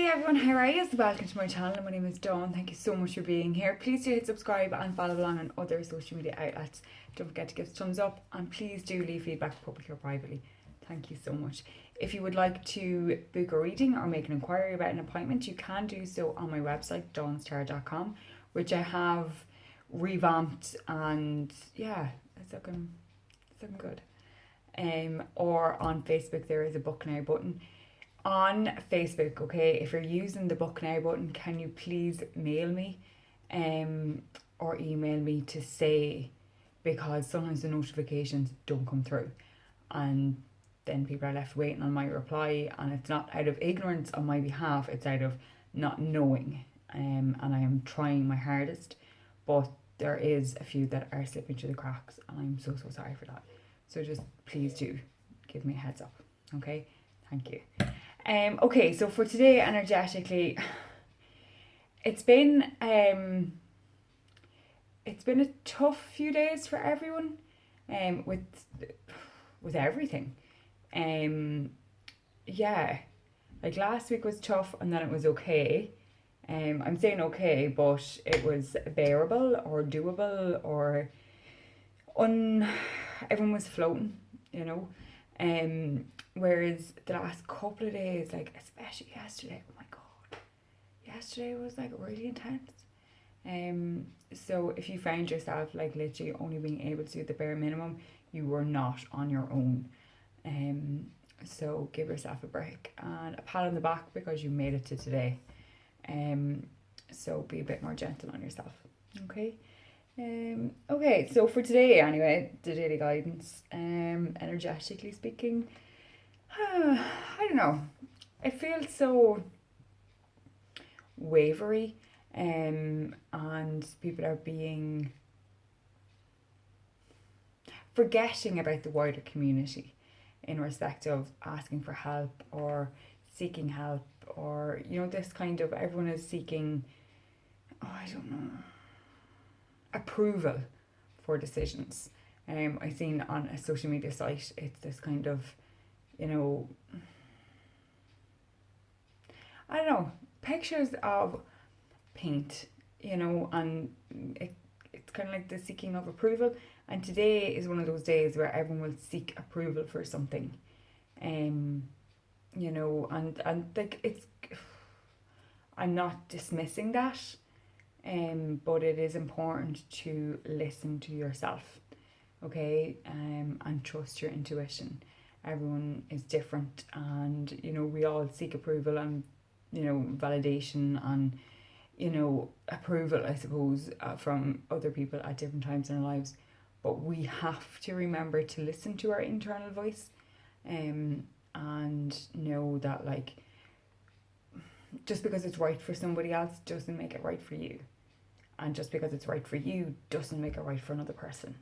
everyone, how are you? Welcome to my channel. My name is Dawn. Thank you so much for being here. Please do hit subscribe and follow along on other social media outlets. Don't forget to give us a thumbs up and please do leave feedback publicly or privately. Thank you so much. If you would like to book a reading or make an inquiry about an appointment, you can do so on my website, dawnstar.com, which I have revamped, and yeah, it's looking good. Or on Facebook, there is a book now button. On Facebook, okay, if you're using the book now button, can you please mail me or email me to say, because sometimes the notifications don't come through and then people are left waiting on my reply, and it's not out of ignorance on my behalf, it's out of not knowing, and I am trying my hardest, but there is a few that are slipping through the cracks, and I'm so sorry for that. So just please do give me a heads up, okay? Thank you. Okay, so for today, energetically, it's been a tough few days for everyone, with everything. Yeah, like last week was tough and then it was okay. I'm saying okay, but it was bearable or doable, or everyone was floating, you know. Whereas the last couple of days, like especially yesterday, oh my god, yesterday was like really intense. So if you found yourself like literally only being able to do the bare minimum, you were not on your own. So give yourself a break and a pat on the back because you made it to today. So be a bit more gentle on yourself, okay? Okay, so for today anyway, the daily guidance, energetically speaking, I don't know, it feels so wavery, and people are forgetting about the wider community in respect of asking for help or seeking help, or you know, this kind of, everyone is seeking, I don't know, approval for decisions. I seen on a social media site, it's this kind of, you know, I don't know, pictures of paint, you know, and it's kind of like the seeking of approval. And today is one of those days where everyone will seek approval for something, you know, and like it's, I'm not dismissing that, but it is important to listen to yourself, okay, and trust your intuition. Everyone is different, and you know, we all seek approval and, you know, validation and, you know, approval, I suppose, from other people at different times in our lives. But we have to remember to listen to our internal voice, and know that, like, just because it's right for somebody else doesn't make it right for you, and just because it's right for you doesn't make it right for another person.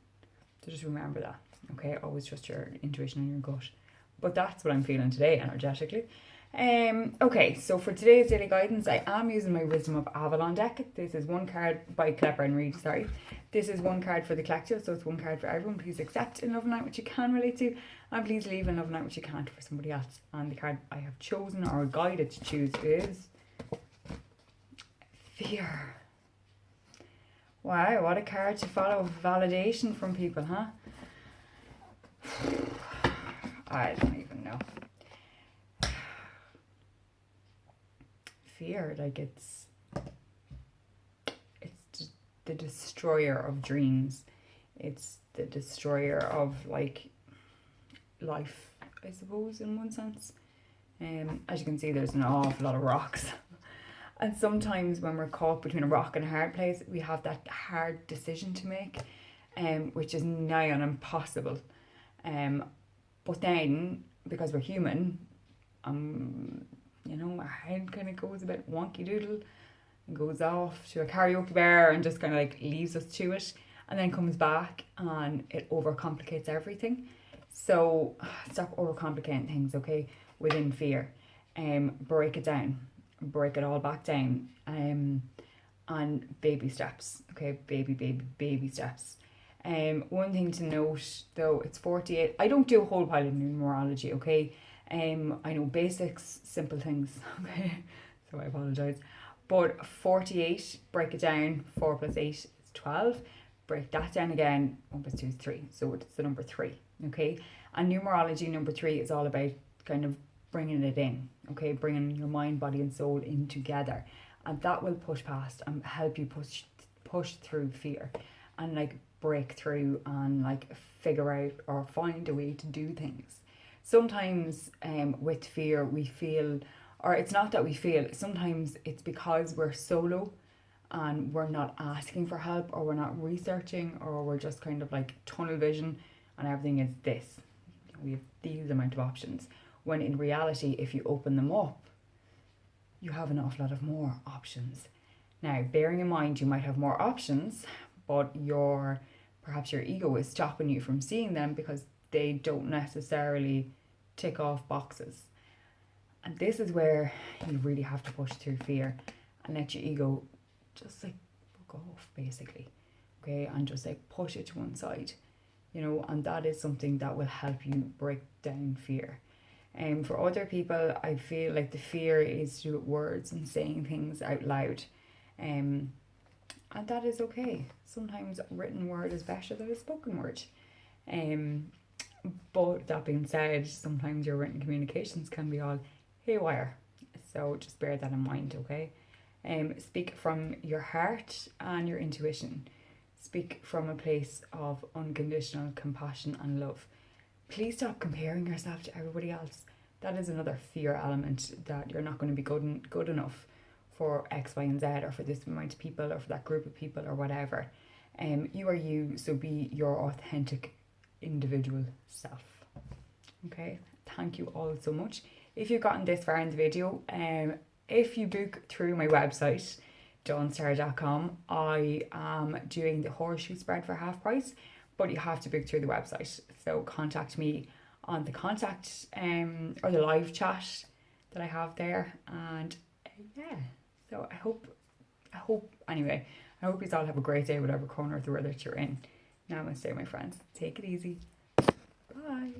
So just remember that, okay? Always trust your intuition and your gut. But that's what I'm feeling today energetically. Okay, so for today's daily guidance, I am using my Wisdom of Avalon deck. This is one card by Clever and Reed, sorry. This is one card for the collective, so it's one card for everyone. Please accept in love and light what you can relate to, and please leave in love and light what you can't for somebody else. And the card I have chosen, or guided to choose, is Fear. Wow, what a card to follow. Validation from people, huh? I don't even know. Fear, like it's the destroyer of dreams. It's the destroyer of, like, life, I suppose, in one sense. As you can see, there's an awful lot of rocks. And sometimes when we're caught between a rock and a hard place, we have that hard decision to make, which is nigh on impossible. But then, because we're human, you know, our head kind of goes a bit wonky doodle and goes off to a karaoke bar and just kind of like leaves us to it, and then comes back and it overcomplicates everything. So stop overcomplicating things, okay, within fear. Break it down. Break it all back down, and baby steps, okay, baby steps. One thing to note though, it's 48. I don't do a whole pile of numerology, okay. I know basics, simple things, okay. so I apologise. But 48, break it down, 4 plus 8 is 12. Break that down again, 1 plus 2 is 3. So it's the number 3, okay? And numerology, number 3, is all about kind of bringing it in, okay? Bringing your mind, body and soul in together. And that will push past and help you push through fear and like break through and like figure out or find a way to do things. Sometimes with fear we feel, or it's not that we feel, sometimes it's because we're solo and we're not asking for help, or we're not researching, or we're just kind of like tunnel vision and everything is this. We have these amount of options. When in reality, if you open them up, you have an awful lot of more options. Now, bearing in mind you might have more options, but perhaps your ego is stopping you from seeing them because they don't necessarily tick off boxes. And this is where you really have to push through fear and let your ego just like fuck off, basically, okay, and just like push it to one side, you know. And that is something that will help you break down fear. And for other people, I feel like the fear is through words and saying things out loud, and that is okay. Sometimes a written word is better than a spoken word. But that being said, sometimes your written communications can be all haywire, so just bear that in mind, okay? Speak from your heart and your intuition. Speak from a place of unconditional compassion and love. Please stop comparing yourself to everybody else. That is another fear element, that you're not going to be good enough for X, Y, and Z, or for this amount of people, or for that group of people, or whatever. You are you, so be your authentic individual self. Okay, thank you all so much. If you've gotten this far in the video, if you book through my website, dawnstar.com, I am doing the horseshoe spread for half price, but you have to book through the website. So contact me on the contact or the live chat that I have there. And yeah, so I hope you all have a great day, whatever corner of the world that you're in. Namaste, my friends. Take it easy. Bye.